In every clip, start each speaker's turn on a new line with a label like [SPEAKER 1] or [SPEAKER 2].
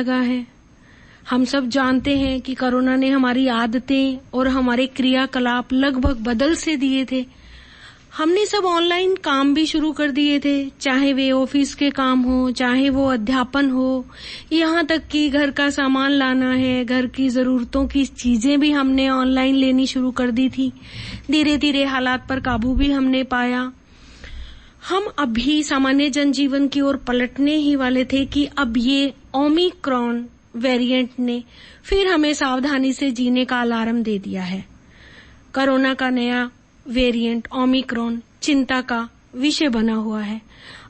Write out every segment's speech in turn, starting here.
[SPEAKER 1] लगा है। हम सब जानते हैं कि कोरोना ने हमारी आदतें और हमारे क्रियाकलाप लगभग बदल से दिए थे। हमने सब ऑनलाइन काम भी शुरू कर दिए थे, चाहे वे ऑफिस के काम हो, चाहे वो अध्यापन हो, यहाँ तक कि घर का सामान लाना है, घर की जरूरतों की चीजें भी हमने ऑनलाइन लेनी शुरू कर दी थी। धीरे धीरे हालात पर काबू भी हमने पाया। हम अभी सामान्य जनजीवन की ओर पलटने ही वाले थे कि अब ये ओमिक्रॉन वेरिएंट ने फिर हमें सावधानी से जीने का अलार्म दे दिया है। कोरोना का नया वेरिएंट ओमिक्रॉन चिंता का विषय बना हुआ है।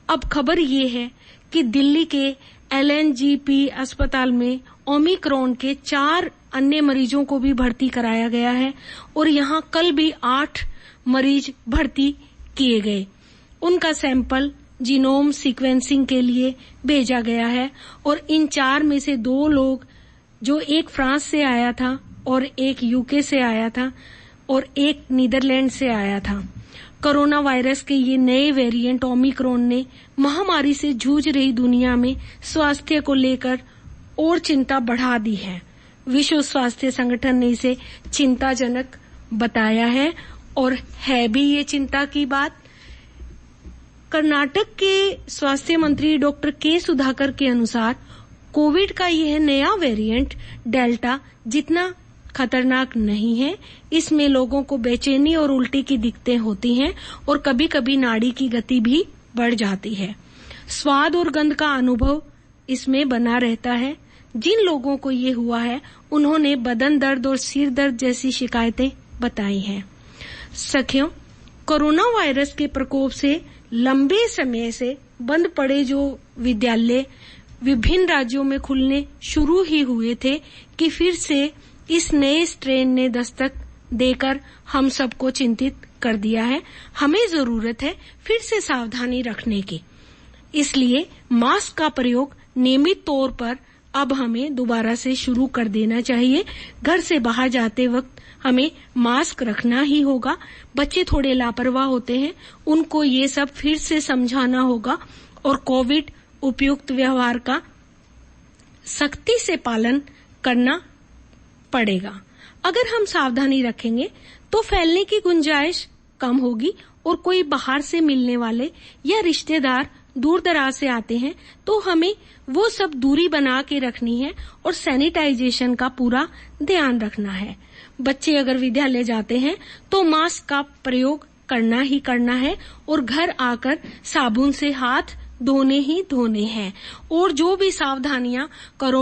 [SPEAKER 1] अब खबर ये है कि दिल्ली के LNGP अस्पताल में ओमिक्रॉन के 4 अन्य मरीजों को भी भर्ती कराया गया है और यहाँ कल भी 8 मरीज भर्ती किए गए। उनका सैंपल जीनोम सीक्वेंसिंग के लिए भेजा गया है और इन 4 में से 2 लोग, जो एक फ्रांस से आया था और एक UK से आया था और एक नीदरलैंड से आया था। कोरोना वायरस के ये नए वेरिएंट ओमिक्रॉन ने महामारी से जूझ रही दुनिया में स्वास्थ्य को लेकर और चिंता बढ़ा दी है। विश्व स्वास्थ्य संगठन ने इसे चिंताजनक बताया है और है भी ये चिंता की बात। कर्नाटक के स्वास्थ्य मंत्री डॉक्टर के सुधाकर के अनुसार कोविड का यह नया वेरिएंट डेल्टा जितना खतरनाक नहीं है। इसमें लोगों को बेचैनी और उल्टी की दिक्कतें होती हैं और कभी-कभी नाड़ी की गति भी बढ़ जाती है। स्वाद और गंध का अनुभव इसमें बना रहता है। जिन लोगों को ये हुआ है उन्होंने बदन दर्द और सिर दर्द जैसी शिकायतें बताई हैं। सखियों, कोरोना वायरस के प्रकोप से लंबे समय से बंद पड़े जो विद्यालय विभिन्न राज्यों में खुलने शुरू ही हुए थे कि फिर से इस नए स्ट्रेन ने दस्तक देकर हम सबको चिंतित कर दिया है। हमें जरूरत है फिर से सावधानी रखने की। इसलिए मास्क का प्रयोग नियमित तौर पर अब हमें दोबारा से शुरू कर देना चाहिए। घर से बाहर जाते वक्त हमें मास्क रखना ही होगा। बच्चे थोड़े लापरवाह होते हैं, उनको ये सब फिर से समझाना होगा और कोविड उपयुक्त व्यवहार का सख्ती से पालन करना पड़ेगा। अगर हम सावधानी रखेंगे तो फैलने की गुंजाइश कम होगी और कोई बाहर से मिलने वाले या रिश्तेदार दूर दराज से आते हैं तो हमें वो सब दूरी बना के रखनी है और सैनिटाइजेशन का पूरा ध्यान रखना है। बच्चे अगर विद्यालय जाते हैं तो मास्क का प्रयोग करना ही करना है और घर आकर साबुन से हाथ धोने ही धोने हैं और जो भी सावधानियां कोरोना